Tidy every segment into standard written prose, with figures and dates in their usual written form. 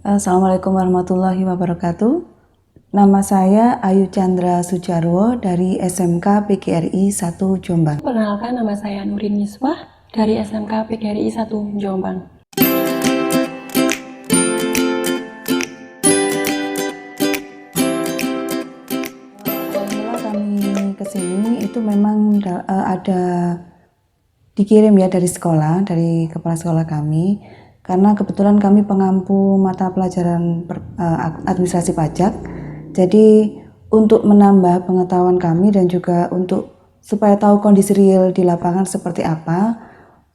Assalamualaikum warahmatullahi wabarakatuh. Nama saya Ayu Chandra Sujarwo dari SMK PGRI 1 Jombang. Perkenalkan, nama saya Nurin Misbah dari SMK PGRI 1 Jombang. Awal kami kesini itu memang ada dikirim ya dari sekolah, dari kepala sekolah kami, karena kebetulan kami pengampu mata pelajaran administrasi pajak. Jadi untuk menambah pengetahuan kami dan juga untuk supaya tahu kondisi real di lapangan seperti apa,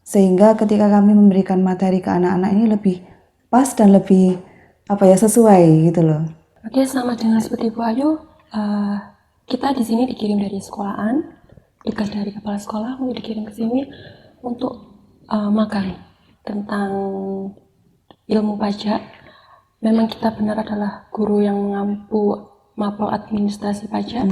sehingga ketika kami memberikan materi ke anak-anak ini lebih pas dan lebih sesuai gitu loh. Oke, sama dengan seperti Bu Ayu, kita di sini dikirim dari sekolahan, dekat dari kepala sekolah, untuk dikirim ke sini untuk magang tentang ilmu pajak. Memang kita benar adalah guru yang mengampu mapel administrasi pajak.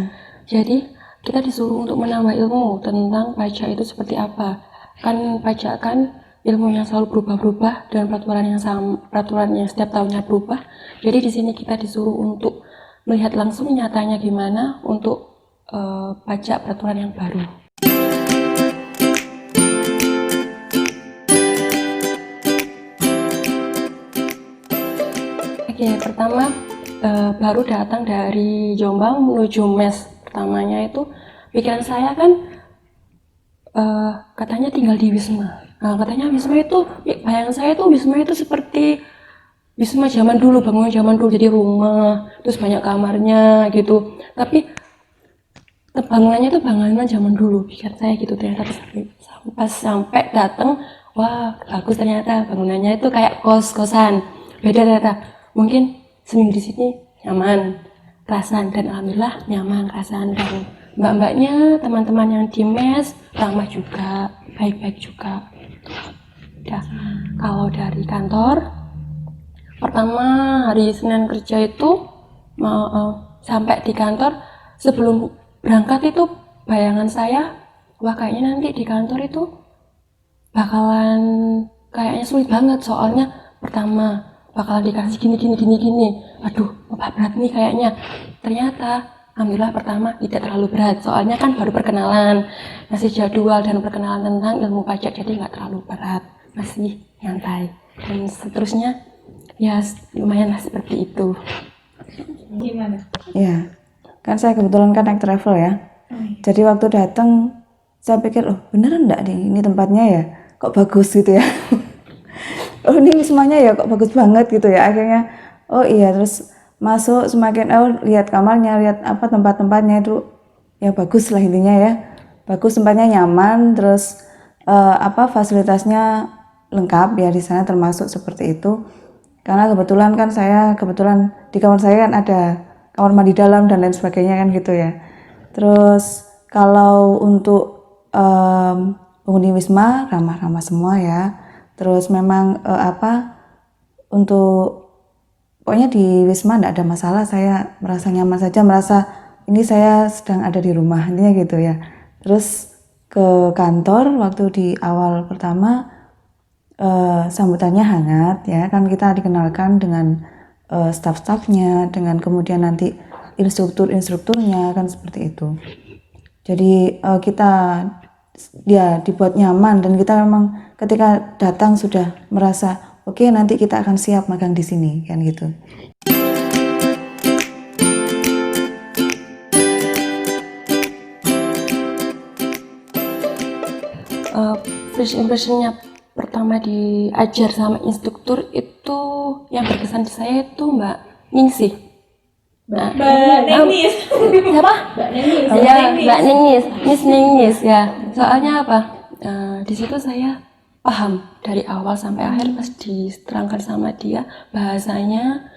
Jadi kita disuruh untuk menambah ilmu tentang pajak itu seperti apa. Kan pajak kan ilmu yang selalu berubah-berubah dan peraturan yang setiap tahunnya berubah. Jadi di sini kita disuruh untuk melihat langsung nyatanya gimana untuk pajak peraturan yang baru. Oke, pertama baru datang dari Jombang menuju mes. Pertamanya itu pikiran saya kan katanya tinggal di Wisma. Nah, katanya Wisma itu, bayangan saya itu Wisma itu seperti Wisma zaman dulu, bangunan zaman dulu, jadi rumah, terus banyak kamarnya gitu. Tapi bangunannya itu bangunan zaman dulu, pikir saya gitu. Ternyata pas sampai datang, wah bagus, ternyata bangunannya itu kayak kos-kosan. Beda ternyata. Mungkin seminggu di sini nyaman, kerasan, dan alhamdulillah nyaman, kerasan, dan mbak-mbaknya, teman-teman yang di mes ramah juga, baik-baik juga. Ya, kalau dari kantor, pertama hari Senin kerja itu sampai di kantor, sebelum berangkat itu bayangan saya, wah kayaknya nanti di kantor itu bakalan kayaknya sulit banget, soalnya pertama bakalan dikasih gini. Aduh, berat nih kayaknya. Ternyata alhamdulillah pertama tidak terlalu berat, soalnya kan baru perkenalan, masih jadwal dan perkenalan tentang ilmu pajak, jadi nggak terlalu berat, masih nyantai. Dan seterusnya ya lumayan lah seperti itu. Gimana? Ya, kan saya kebetulan kan naik travel ya. Jadi waktu datang saya pikir, oh beneran enggak nih ini tempatnya ya, kok bagus gitu ya. Oh ini wismanya ya kok bagus banget gitu ya. Akhirnya oh iya, terus masuk semakin lihat kamarnya, lihat apa tempat-tempatnya itu ya bagus lah intinya ya, bagus, tempatnya nyaman, terus fasilitasnya lengkap ya di sana, termasuk seperti itu. Karena kebetulan kan di kamar saya kan ada kamar mandi dalam dan lain sebagainya kan gitu ya. Terus kalau untuk penghuni wisma ramah-ramah semua ya. Terus memang untuk pokoknya di wisma enggak ada masalah, saya merasa nyaman saja, merasa ini saya sedang ada di rumah, intinya gitu ya. Terus ke kantor waktu di awal pertama sambutannya hangat ya, kan kita dikenalkan dengan staff-staffnya, dengan kemudian nanti instrukturnya kan seperti itu. Jadi kita ya dibuat nyaman, dan kita memang ketika datang sudah merasa oke, nanti kita akan siap magang di sini kan gitu. First impressionnya pertama diajar sama instruktur itu yang berkesan di saya itu Mbak Ningsih. Mbak Nengis. Siapa? Mbak Nengis. Ya, Mbak Nengis, Miss Nengis ya. Soalnya apa? Di situ saya paham dari awal sampai akhir pas diterangkan sama dia, bahasanya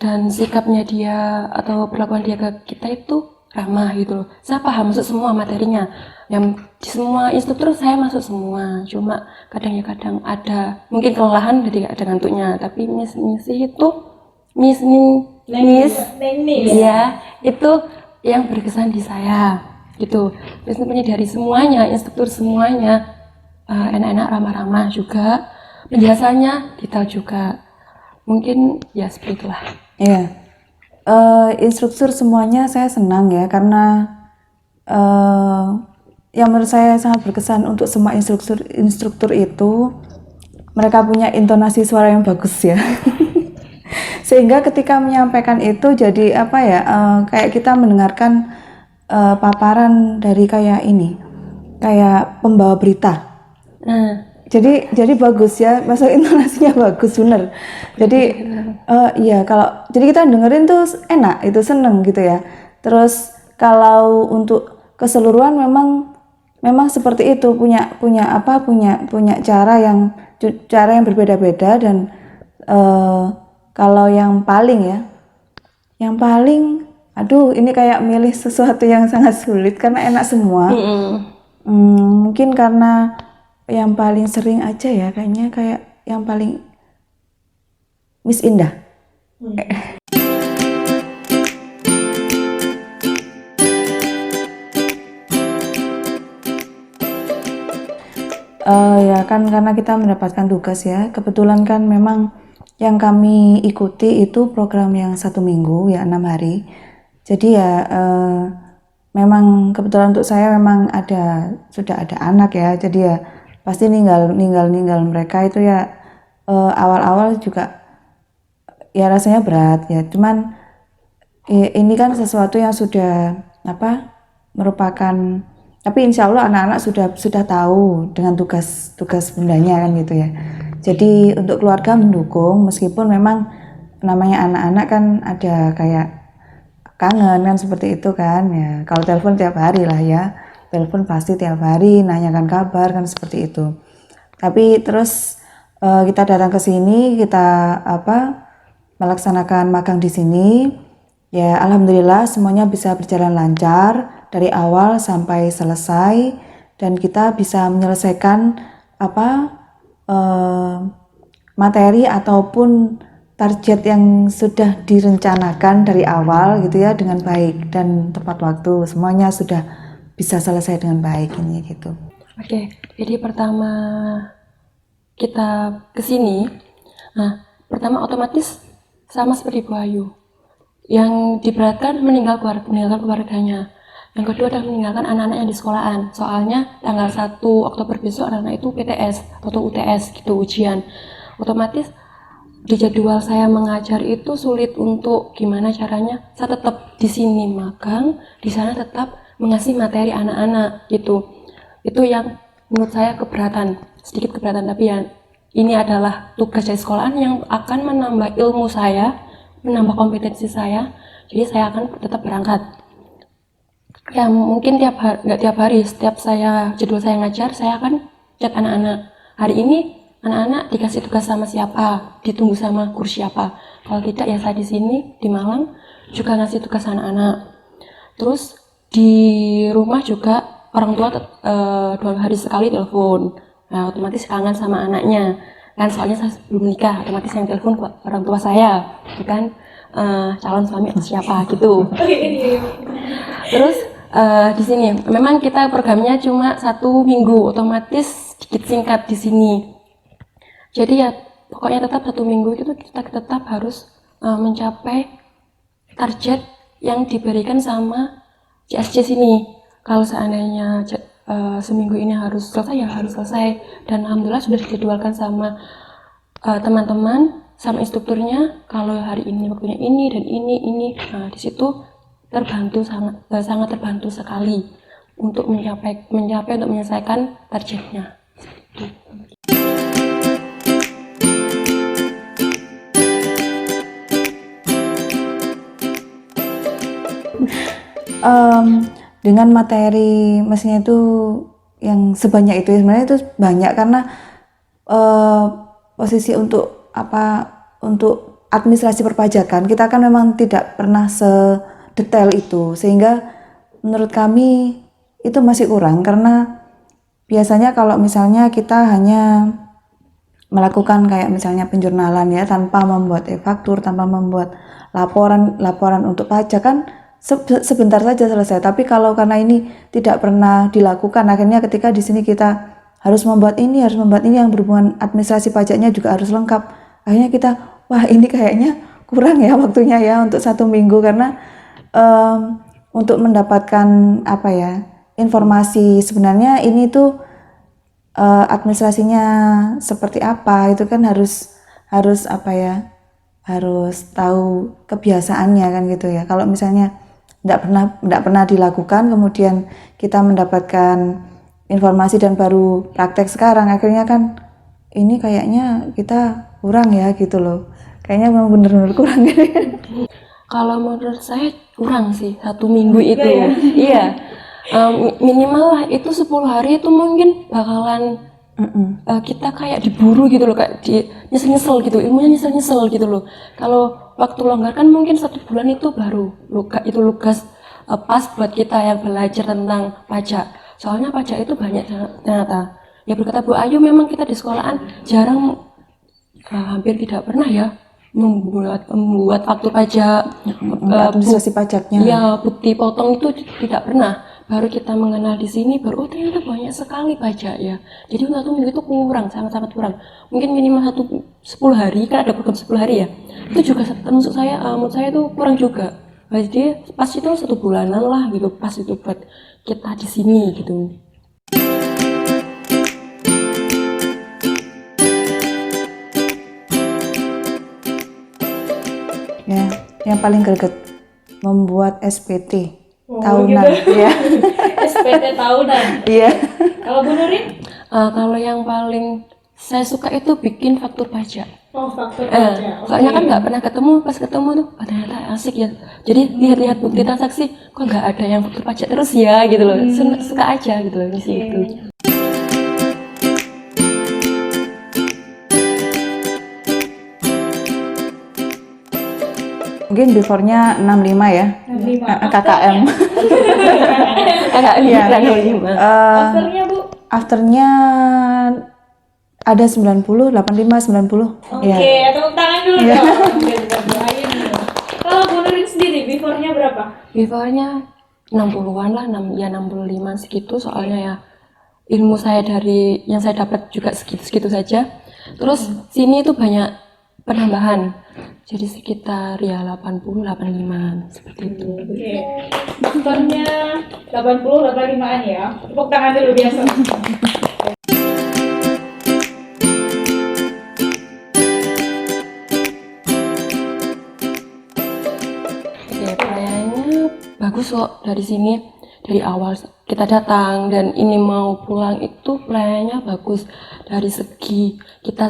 dan sikapnya dia atau perlakuan dia ke kita itu ramah gitu loh. Saya paham masuk semua materinya. Yang di semua instruktur saya masuk semua. Cuma kadang ada mungkin kelelahan, jadi ada ngantuknya. Tapi Miss Nengis, ya itu yang berkesan di saya gitu. Terus dari semuanya, instruktur semuanya enak-enak, ramah-ramah juga, penjelasannya detail juga. mungkin ya seperti itulah. Iya. Instruktur semuanya saya senang ya, karena yang menurut saya sangat berkesan untuk semua instruktur itu mereka punya intonasi suara yang bagus ya. Sehingga ketika menyampaikan itu jadi apa ya, kayak kita mendengarkan paparan dari kayak kayak pembawa berita. Nah, Jadi bagus ya, masuk intonasinya bagus bener. Jadi iya, kalau jadi kita dengerin tuh enak, itu seneng gitu ya. Terus kalau untuk keseluruhan memang seperti itu, punya cara yang berbeda-beda. Dan kalau yang paling aduh, ini kayak milih sesuatu yang sangat sulit karena enak semua. Mungkin karena yang paling sering aja ya, kayaknya kayak yang paling Miss Indah. Ya kan, karena kita mendapatkan tugas ya, kebetulan kan memang yang kami ikuti itu program yang 1 minggu ya, 6 hari. Jadi ya memang kebetulan untuk saya memang sudah ada anak ya, jadi ya pasti ninggal mereka itu ya awal-awal juga ya rasanya berat ya. Cuman ini kan sesuatu yang sudah merupakan, tapi insya Allah anak-anak sudah tahu dengan tugas bundanya kan gitu ya. Jadi untuk keluarga mendukung, meskipun memang namanya anak-anak kan ada kayak kangen kan, seperti itu kan ya. Kalau telepon tiap hari lah ya, telepon pasti tiap hari nanyakan kabar kan, seperti itu. Tapi terus kita datang ke sini, kita melaksanakan magang di sini ya, alhamdulillah semuanya bisa berjalan lancar dari awal sampai selesai, dan kita bisa menyelesaikan materi ataupun target yang sudah direncanakan dari awal gitu ya, dengan baik dan tepat waktu. Semuanya sudah bisa selesai dengan baik ini gitu. Oke, jadi pertama kita kesini, nah pertama otomatis sama seperti Bu Ayu. Yang diberatkan meninggalkan keluarganya. Yang kedua adalah meninggalkan anak-anak yang di sekolahan. Soalnya tanggal 1 Oktober besok anak-anak itu PTS atau UTS gitu, ujian. Otomatis di jadwal saya mengajar itu sulit untuk gimana caranya saya tetap di sini magang, di sana tetap mengasih materi anak-anak gitu. Itu yang menurut saya sedikit keberatan, tapi ya ini adalah tugas dari sekolahan yang akan menambah ilmu saya, menambah kompetensi saya. Jadi saya akan tetap berangkat. Ya mungkin nggak tiap hari, setiap jadwal saya ngajar, saya akan chat anak-anak. Hari ini anak-anak dikasih tugas sama siapa, ditunggu sama guru siapa. Kalau tidak ya saya di sini di Malang juga ngasih tugas anak-anak. Terus di rumah juga orang tua 2 hari sekali telepon. Nah otomatis kangen sama anaknya. Kan soalnya saya belum menikah, otomatis yang telepon orang tua saya, bukan calon suami atau siapa gitu. Terus di sini memang kita programnya cuma 1 minggu, otomatis sedikit singkat di sini. Jadi ya pokoknya tetap 1 minggu itu kita tetap harus mencapai target yang diberikan sama CSC sini. Kalau seandainya seminggu ini harus selesai ya harus selesai, dan alhamdulillah sudah dijadwalkan sama teman-teman sama instrukturnya kalau hari ini waktunya ini dan ini. Nah di situ sangat terbantu sekali untuk mencapai untuk menyelesaikan targetnya. Dengan materi mesinnya itu yang sebanyak itu, sebenarnya itu banyak karena posisi untuk administrasi perpajakan kita kan memang tidak pernah sedetail itu, sehingga menurut kami itu masih kurang. Karena biasanya kalau misalnya kita hanya melakukan kayak misalnya penjurnalan ya, tanpa membuat e-faktur, tanpa membuat laporan untuk pajak kan sebentar saja selesai. Tapi kalau karena ini tidak pernah dilakukan, akhirnya ketika di sini kita harus membuat ini yang berhubungan administrasi pajaknya juga harus lengkap. Akhirnya kita wah ini kayaknya kurang ya waktunya ya untuk 1 minggu, karena untuk mendapatkan apa ya, informasi sebenarnya ini tuh administrasinya seperti apa itu kan harus apa ya, harus tahu kebiasaannya kan gitu ya. Kalau misalnya tidak pernah dilakukan kemudian kita mendapatkan informasi dan baru praktek sekarang, akhirnya kan ini kayaknya kita kurang ya gitu loh, kayaknya memang benar-benar kurang gitu ya. Kalau menurut saya kurang sih 1 minggu itu. Iya. Minimal lah itu 10 hari itu mungkin bakalan kita kayak diburu gitu loh, kayak nyesel-nyesel gitu, ilmunya nyesel-nyesel gitu loh. Kalau waktu longgar kan mungkin 1 bulan itu baru lugas pas buat kita yang belajar tentang pajak. Soalnya pajak itu banyak ternyata. Ya berkata Bu Ayu, memang kita di sekolahan jarang, hampir tidak pernah ya membuat faktur pajak, Administrasi pajaknya. ya bukti potong itu tidak pernah. Baru kita mengenal di sini, baru oh ternyata banyak sekali pajak ya. Jadi 1 minggu itu kurang, sangat-sangat kurang. Mungkin minimal 10 hari, kan ada program 10 hari ya. Itu juga menurut saya itu kurang juga. Jadi pas itu 1 bulanan lah gitu, pas itu buat kita di sini gitu. Ya, yang paling greget membuat SPT Oh, tahunan gitu. ya. SPT tahunan. Iya. Kalau Bu Nurin? Kalau yang paling saya suka itu bikin faktur pajak. Oh, faktur pajak. Soalnya kan nggak pernah ketemu, pas ketemu tuh oh, ternyata asik ya. Jadi lihat-lihat bukti transaksi, kok nggak ada yang faktur pajak terus ya gitu loh. Suka aja gitu loh di situ. Mungkin before-nya 65 ya. 65. KKM. Kakak Iya. bilang 5. Afternya Bu? Afternya ada 90, 85, 90. Oke, Ya. tepuk tangan dulu dong. Oke, buat Bu Ayu nih. Kalau Bu Nurin sendiri, before-nya berapa? Before-nya 60-an lah, 65 segitu, soalnya ya ilmu saya dari yang saya dapat juga segitu-segitu saja. Terus sini itu banyak penambahan. Jadi sekitar ya 80, 85 seperti itu. Oke. Afternya 80, 85-an ya. Tepuk tangan dulu biasa. Oke, pelayanannya bagus kok dari sini. Dari awal kita datang dan ini mau pulang itu pelayanannya bagus. Dari segi kita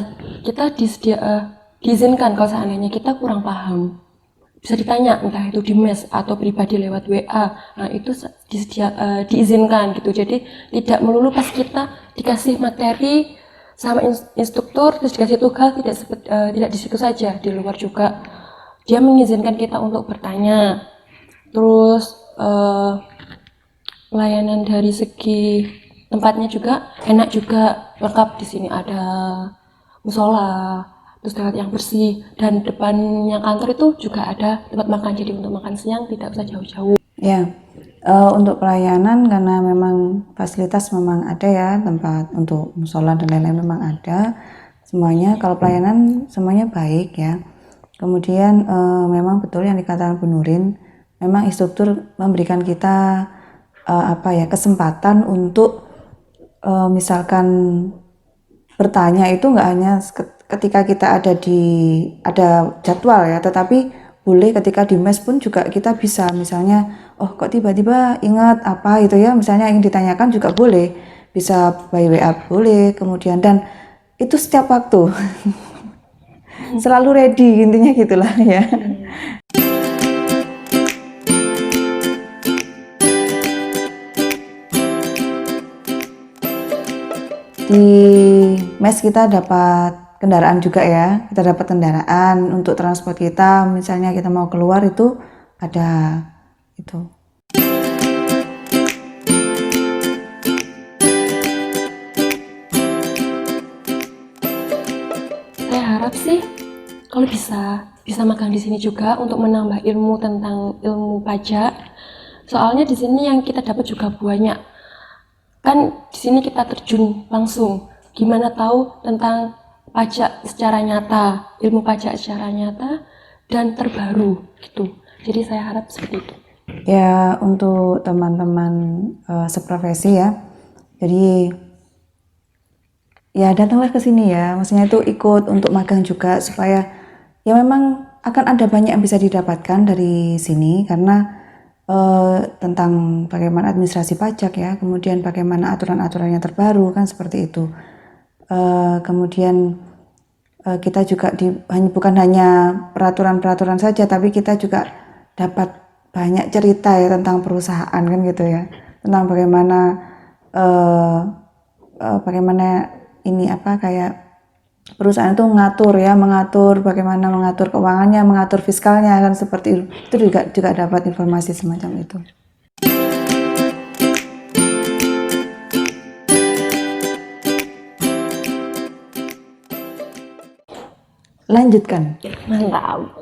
diizinkan kalau seandainya kita kurang paham. Bisa ditanya entah itu di mes atau pribadi lewat WA. Nah, itu diizinkan gitu. Jadi tidak melulu pas kita dikasih materi sama instruktur terus dikasih tugas tidak di situ saja, di luar juga dia mengizinkan kita untuk bertanya. Terus pelayanan dari segi tempatnya juga enak juga, lengkap. Di sini ada musola, terus toilet yang bersih, dan depannya kantor itu juga ada tempat makan. Jadi untuk makan siang tidak usah jauh-jauh. Ya, untuk pelayanan karena memang fasilitas memang ada ya, tempat untuk musola dan lain-lain memang ada semuanya. Kalau pelayanan semuanya baik ya. Kemudian memang betul yang dikatakan Bu Nurin, memang instruktur memberikan kita kesempatan untuk misalkan bertanya itu nggak hanya ketika kita ada jadwal ya, tetapi boleh ketika di mes pun juga kita bisa, misalnya oh kok tiba-tiba ingat apa itu ya, misalnya ingin ditanyakan juga boleh, bisa by WA boleh, kemudian dan itu setiap waktu selalu ready intinya gitulah ya. Di mes kita dapat kendaraan juga ya, kita dapat kendaraan untuk transport kita, misalnya kita mau keluar itu ada itu. Saya harap sih kalau bisa magang di sini juga untuk menambah ilmu tentang ilmu pajak. Soalnya di sini yang kita dapat juga banyak. Kan di sini kita terjun langsung. Gimana tahu tentang pajak secara nyata, ilmu pajak secara nyata dan terbaru gitu. Jadi saya harap seperti itu. Ya, untuk teman-teman seprofesi ya, jadi ya datanglah ke sini ya, maksudnya itu ikut untuk magang juga supaya ya memang akan ada banyak yang bisa didapatkan dari sini karena tentang bagaimana administrasi pajak ya, kemudian bagaimana aturan-aturannya terbaru kan seperti itu. Kemudian kita juga bukan hanya peraturan-peraturan saja, tapi kita juga dapat banyak cerita ya tentang perusahaan kan gitu ya, tentang bagaimana ini apa kayak perusahaan itu mengatur bagaimana mengatur keuangannya, mengatur fiskalnya kan seperti itu juga dapat informasi semacam itu. Lanjutkan. Mantap.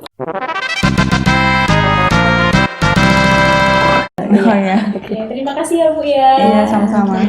Oh ya. Oke, terima kasih ya Bu ya. Iya, sama-sama.